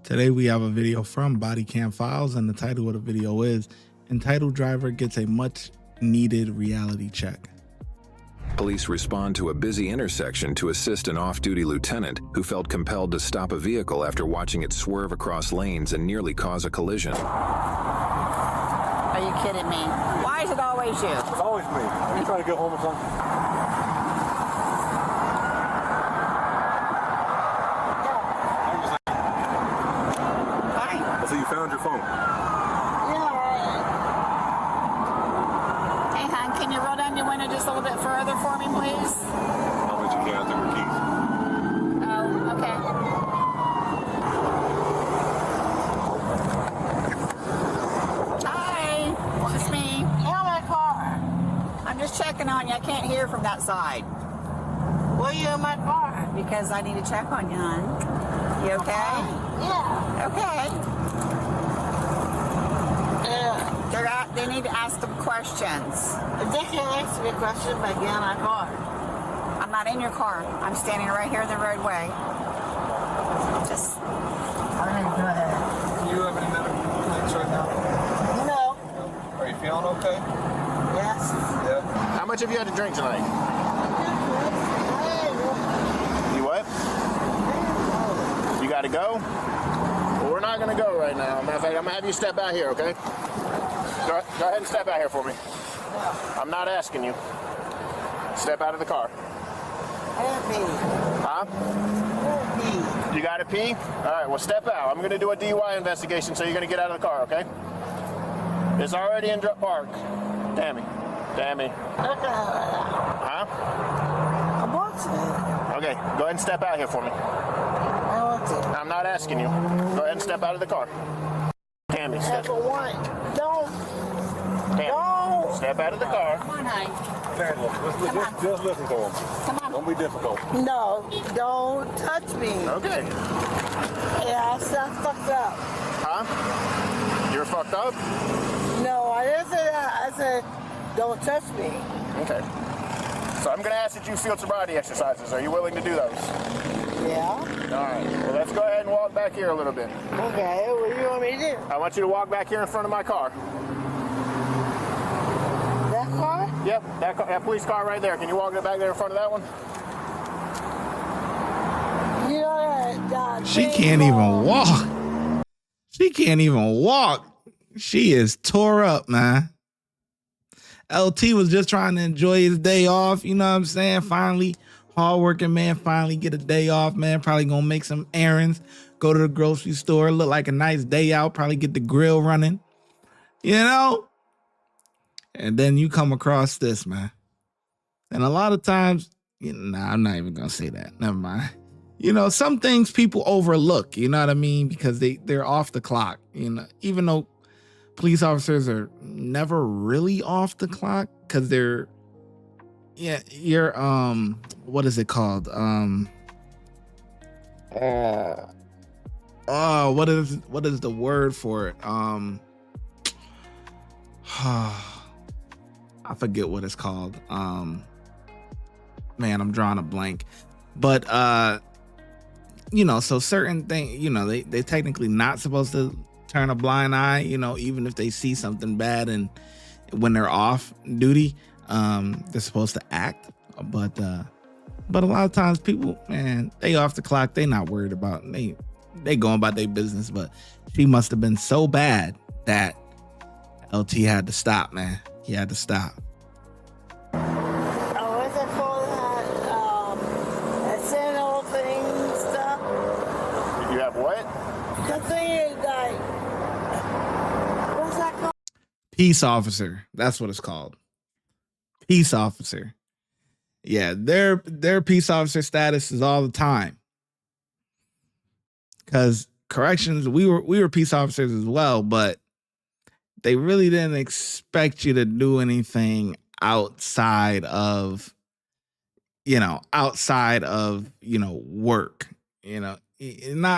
Today we have a video from Body Cam Files, and the title of the video is Entitled Driver Gets a Much Needed Reality Check. Police respond to a busy intersection to assist an off-duty lieutenant who felt compelled to stop a vehicle after watching it swerve across lanes and nearly cause a collision. Are you kidding me? Why is it always you? It's always me. Are you trying to go home or something? So you found your phone? Yeah. Hey, hon, can you roll down your window just a little bit further for me, please? I'll let you can. I think her keys. Oh, okay. Hi, it's me. Yeah, my car. I'm just checking on you. I can't hear from that side. Why are you in my car? Because I need to check on you, hon. You okay? Yeah. Okay. They need to ask them questions. They can ask me a question by getting in my car. I'm not in your car. I'm standing right here in the roadway. Just. All right, go ahead. Do you have any medical complaints right now? No. Are you feeling okay? Yes. Yeah. How much have you had to drink tonight? You what? You gotta go? Well, we're not gonna go right now. Matter of fact, I'm gonna have you step out here, okay? Go ahead and step out here for me. I'm not asking you. Step out of the car. I didn't pee. Huh? I didn't pee. You gotta pee? All right, well, step out. I'm gonna do a DUI investigation, so you're gonna get out of the car, okay? It's already in park. Tammy. Huh? I want to. Okay, go ahead and step out here for me. I want to. I'm not asking you. Go ahead and step out of the car. Tammy, step. Never want. Don't. Tammy, No. step out of the car. Come on, honey. Just listen to him. Come on. Don't be difficult. No. Don't touch me. Okay. Yeah, I fucked up. Huh? You're fucked up? No, I didn't say that. I said, don't touch me. Okay. So I'm going to ask that you field sobriety exercises. Are you willing to do those? Yeah. All right. Well, let's go ahead and walk back here a little bit. Okay, what do you want me to do? I want you to walk back here in front of my car. That car? Yep, that police car right there. Can you walk it back there in front of that one? You know that She can't even walk. She can't even walk. She is tore up, man. LT was just trying to enjoy his day off. You know what I'm saying? Finally, hardworking man, finally get a day off, man. Probably gonna make some errands, go to the grocery store, look like a nice day out, probably get the grill running, you know? And then you come across this, man. And a lot of times, I'm not even gonna say that. Never mind. You know, some things people overlook, you know what I mean? Because they're off the clock, you know, even though police officers are never really off the clock because you're what is it called? What is the word for it? I forget what it's called. Man, I'm drawing a blank. But you know, so certain things, you know, they're technically not supposed to turn a blind eye, you know, even if they see something bad, and when they're off duty, they're supposed to act. But a lot of times people, man, they off the clock, they not worried about it. They going about their business. But she must have been so bad that LT had to stop, man. He had to stop. Oh, what's it called? That signal thing stuff? You have what? The thing is like, what's that called? Peace officer. That's what it's called. Peace officer. Yeah, their peace officer status is all the time. Because corrections, we were peace officers as well, but they really didn't expect you to do anything outside of work. You know,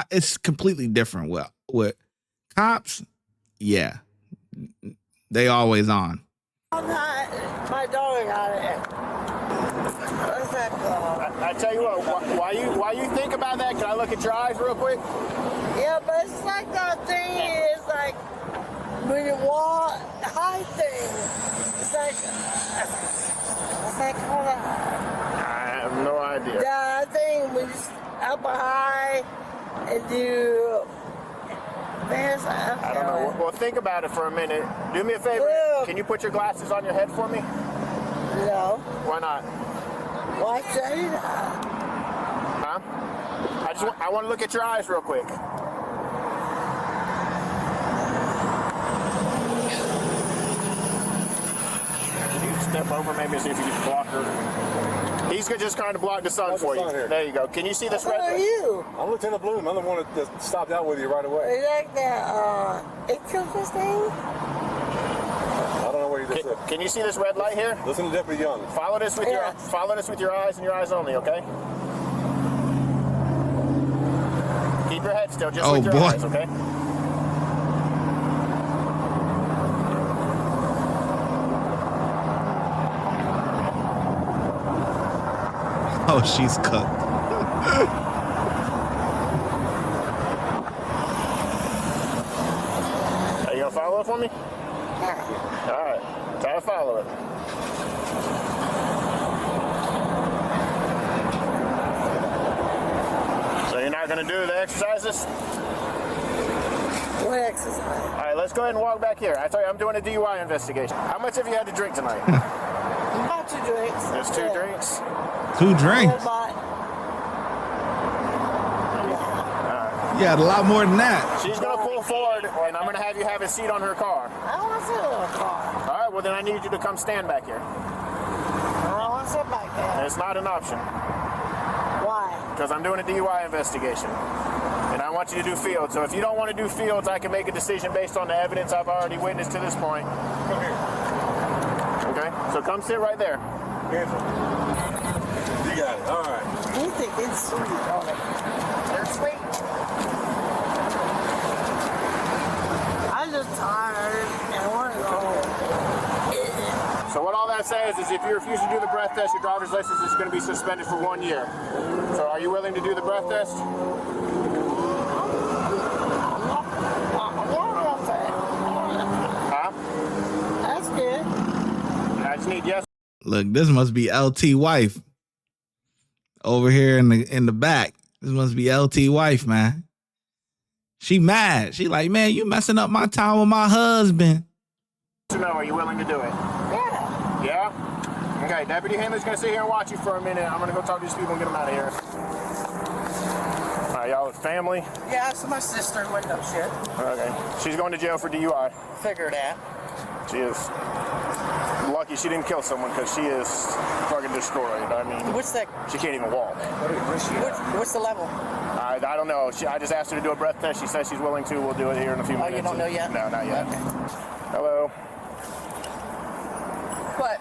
it's completely different. Well, with cops, yeah, they always on. My daughter got it. What's that called? I tell you what, while you think about that, can I look at your eyes real quick? Yeah, but it's when you walk, high thing. It's like, what's that called? I have no idea. The thing when you up high and do. I don't know. Well, think about it for a minute. Do me a favor. Yeah. Can you put your glasses on your head for me? No. Why not? Why say that? Huh? I want to look at your eyes real quick. Can you step over maybe and see if you can block her? He's just trying to block the sun Block the for you. sun here. There you go. Can you see this Who red are light? you? I'm Lieutenant Bloom. I'm the one that stopped out with you right away. You like that, this thing? I don't know what you just said. Can you see this red light here? Listen to Deputy Young. Follow this with your eyes and your eyes only, okay? Keep your head still, just with your eyes, okay? Oh, she's cooked. Are you gonna follow it for me? All right, try to follow it. So you're not gonna do the exercises? What exercise? All right, let's go ahead and walk back here. I tell you, I'm doing a DUI investigation. How much have you had to drink tonight? About 2 drinks. There's 2 drinks. 2 drinks. You had a lot more than that. She's gonna pull forward, and I'm gonna have you have a seat on her car. I don't want to sit in a car. All right, well then I need you to come stand back here. I don't want to sit back there. It's not an option, Why? because I'm doing a DUI investigation. And I want you to do field. So if you don't want to do fields, I can make a decision based on the evidence I've already witnessed to this point. Come here. Okay? So come sit right there. Answer. You got it. All right. You think it's sweet, don't it? They're sweet. I'm just tired and I want to go home. So what all that says is if you refuse to do the breath test, your driver's license is going to be suspended for 1 year. So are you willing to do the breath test? Huh? That's good. I just need yes. Look, this must be LT wife. Over here in the back. This must be LT wife, man. She mad. She like, man, you messing up my time with my husband. So no, are you willing to do it? Yeah. Yeah? Okay, Deputy Henley's gonna sit here and watch you for a minute. I'm gonna go talk to these people and get them out of here. All right, y'all, family? Yeah, it's my sister window shit. Okay. She's going to jail for DUI. Figure that. She is lucky she didn't kill someone because she is fucking destroyed. I mean, What's that? she can't even walk. What's the level? I don't know. I just asked her to do a breath test. She says she's willing to. We'll do it here in a few minutes. You don't know yet? No, not yet. Okay. Hello. What?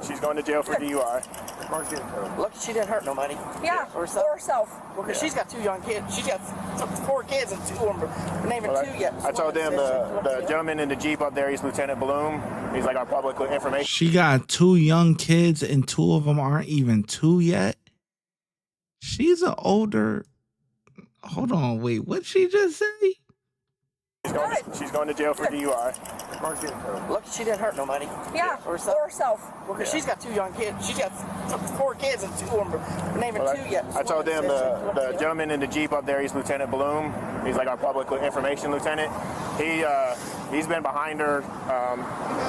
She's going to jail for DUI. Lucky she didn't hurt nobody. Yeah, Or herself. Well, because she's got 2 young kids. She's got 4 kids and 2 of them are not even 2 yet. I told them the gentleman in the Jeep up there, he's Lieutenant Bloom. He's like our public information. She got 2 young kids and 2 of them aren't even 2 yet. She's an older. Hold on, wait. What'd she just say? She's going to jail for DUI. Lucky she didn't hurt nobody. Yeah, Or or herself. Well, because she's got 2 young kids. She's got 4 kids and 2 of them are not even 2 yet. I told them the gentleman in the Jeep up there, he's Lieutenant Bloom. He's like our public information lieutenant. He's been behind her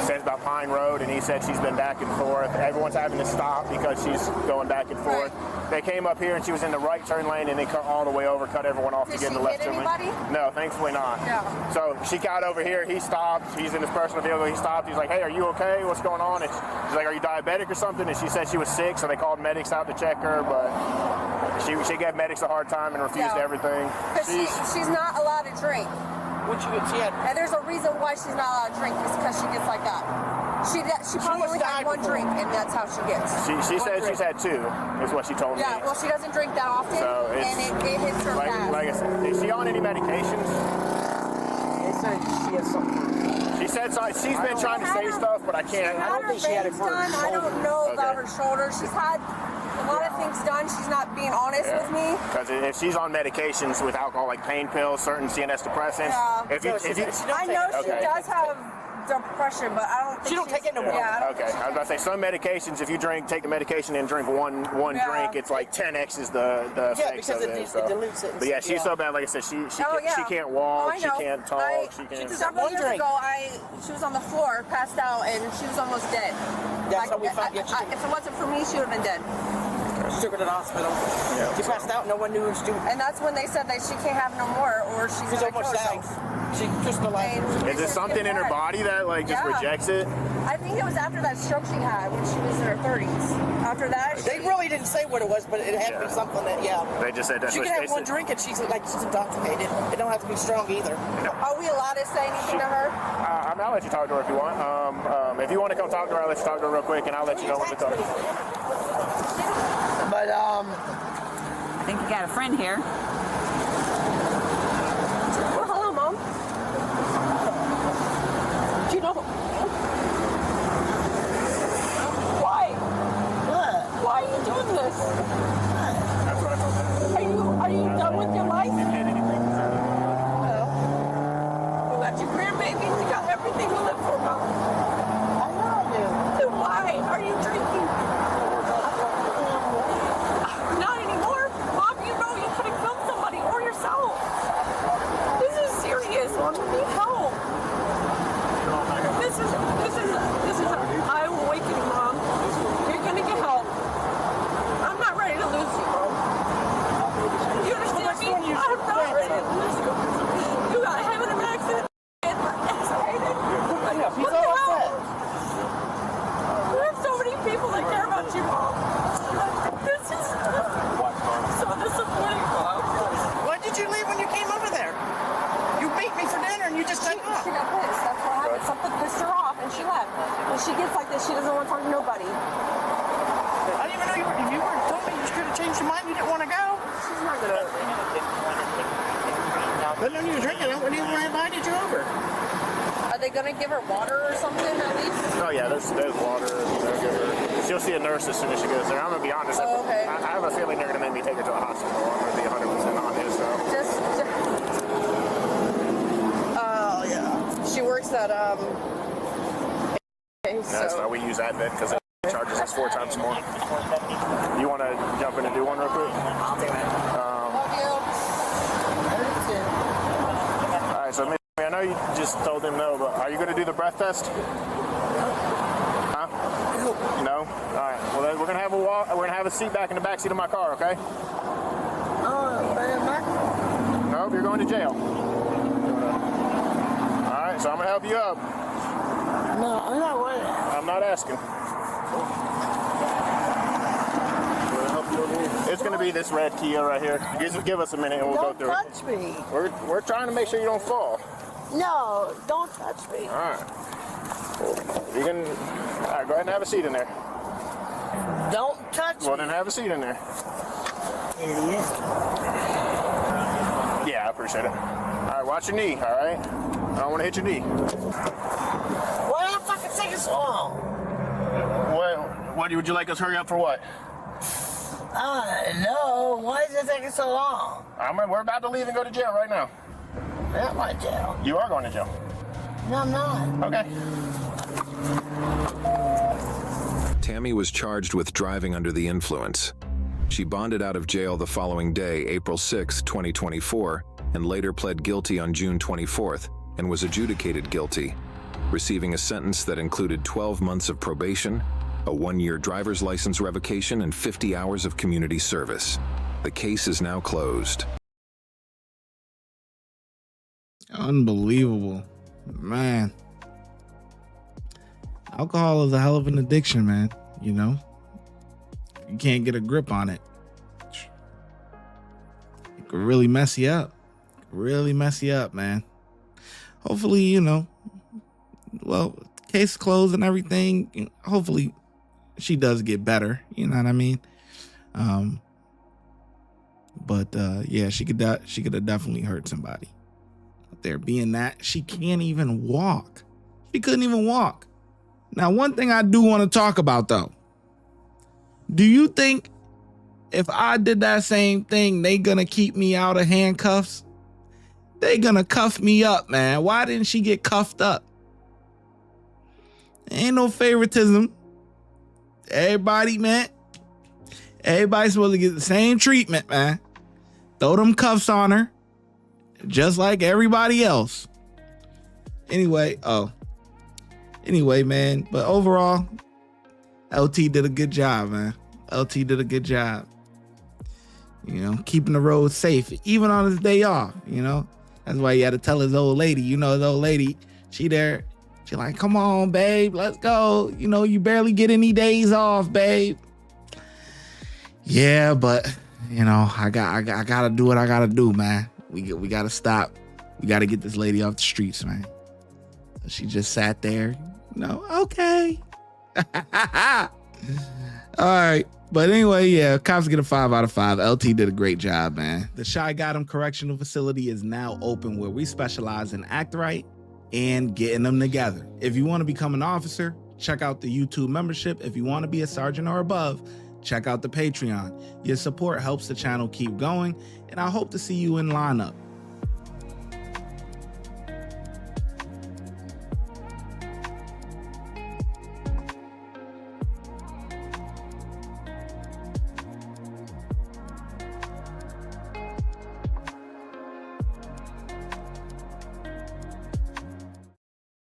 since about Pine Road, and he said she's been back and forth. Everyone's having to stop because she's going back and forth. They came up here and she was in the right turn lane, and they cut all the way over, cut everyone off to get in the left turn lane. Did she hit anybody? No, thankfully not. Yeah. So she got over here. He stopped. He's in his personal vehicle. He stopped. He's like, "Hey, are you okay? What's going on?" And she's like, "Are you diabetic or something?" And she said she was sick, so they called medics out to check her, but she gave medics a hard time and refused everything. Because she's not allowed to drink. When she had And there's a reason why she's not allowed to drink is because she gets like that. She probably only had 1 drink, and that's how she gets. She said she's had 2, is what she told me. Yeah, well, she doesn't drink that often, So and it hits her fast. like I said, is she on any medications? they said she had something. She said so, she's been trying to say stuff, but I can't. I don't think she had it for her I don't know about her shoulder. She's had a lot of everything's done, she's not being honest with me. Because if she's on medications with alcohol, like pain pills, certain CNS depressants, Yeah. I I know she does have depression, but I don't think She don't take it no more. Yeah, I don't Okay, I was about to say some medications. If you take the medication and drink one drink, it's like 10x is the effects because of it it. So. dilutes it. But yeah, she's so bad. Like I said, she can't Oh, walk, I she know. can't talk, she can't. Several years ago, she was on the floor, passed out, and she was almost dead. That's how we found if it wasn't for me, she would have been dead. She took her to the hospital. Yeah. She passed out. No one knew she was. And that's when they said that she can't have no more, or she's gonna kill almost herself. out. She crystallized. Is there something in her body that like just rejects it? I think it was after that stroke she had when she was in her 30s. After that, They really didn't say what it was, but it had to be something that, They just said that's She what can they have one said. drink and she's intoxicated. It don't have to be strong either. Are we allowed to say anything to her? I'll let you talk to her if you want. If you want to come talk to her, I'll let you talk to her real quick, and I'll let you know when to come. But I think you got a friend here. Well, hello, Mom. Do you know why? what? Why are you doing this? Are you done with your life? You got your grandbabies. You got everything to live for, Mom. I know I do. Then why are you drinking? Not anymore. Mom, you know you could have killed somebody or yourself. This is serious. Mom, you need help. This is an eye-awakening, Mom. You're gonna get help. I'm not ready to lose you, Mom. You understand me? I'm not ready to lose you. You got him in an accident and X-rated. What the hell? We have so many people that care about you, Mom. This is so disappointing, Mom. Why did you leave when you came over there? You beat me for dinner and you just took off. She got pissed. That's what happened. Something pissed her off, and she left. When she gets like this, she doesn't want to talk to nobody. I didn't even know if you were told me you could have changed your mind. You didn't want to go. She's not gonna. But then you were drinking. I wouldn't even have invited you over. Are they gonna give her water or something at least? Oh yeah, there's water. They'll give her. She'll see a nurse as soon as she goes there. I'm gonna be honest. Oh, okay. I have a feeling they're gonna make me take her to a hospital. I'm gonna be 100% honest. So. Oh yeah. She works at okay, That's why we use Advent because it charges us 4 times more. You want to jump in and do one real quick? I'll do it. Love you. All right, so I know you just told him no, but are you going to do the breath test? Huh? No. All right. Well, then we're gonna have a walk. We're gonna have a seat back in the back seat of my car, okay? Oh, man. No, you're going to jail. All right, so I'm gonna help you up. No, I'm not worried. I'm not asking. It's gonna be this red Kia right here. Give us a minute and we'll go Don't through touch me. it. We're trying to make sure you don't fall. No, don't touch me. All right. You can. All right, go ahead and have a seat in there. Don't touch Well, me. then have a seat in there. Idiot. Yeah, I appreciate it. All right, watch your knee. All right. I don't want to hit your knee. Why the fuck is it taking so long? What would you like us hurry up for? What? No. Why is it taking so long? We're about to leave and go to jail right now. I'm not my jail. You are going to jail. No, I'm not. Okay. Tammy was charged with driving under the influence. She bonded out of jail the following day, April 6, 2024, and later pled guilty on June 24th and was adjudicated guilty, receiving a sentence that included 12 months of probation, a 1-year driver's license revocation, and 50 hours of community service. The case is now closed. Unbelievable, man. Alcohol is a hell of an addiction, man. You know, you can't get a grip on it. It could really mess you up. Really mess you up, man. Hopefully, you know, well, case closed and everything. Hopefully she does get better. You know what I mean? But yeah, she could have definitely hurt somebody out there. Being that she can't even walk. She couldn't even walk. Now, one thing I do want to talk about, though. Do you think if I did that same thing, they gonna keep me out of handcuffs. They gonna cuff me up, man. Why didn't she get cuffed up? Ain't no favoritism. Everybody, man. Everybody's supposed to get the same treatment, man. Throw them cuffs on her, just like everybody else. Anyway, man. But overall, LT did a good job, man. LT did a good job. You know, keeping the road safe, even on his day off, you know. That's why he had to tell his old lady, you know, his old lady, she there. She like, come on, babe, let's go. You know, you barely get any days off, babe. Yeah, but, you know, I gotta do what I gotta do, man. We gotta stop. We gotta get this lady off the streets, man. She just sat there, you know, okay. All right. But anyway, yeah, cops get a 5 out of 5. LT did a great job, man. The ShyGotEm Correctional Facility is now open, where we specialize in act right and getting them together. If you want to become an officer, check out the YouTube membership. If you want to be a sergeant or above, check out the Patreon. Your support helps the channel keep going, and I hope to see you in lineup.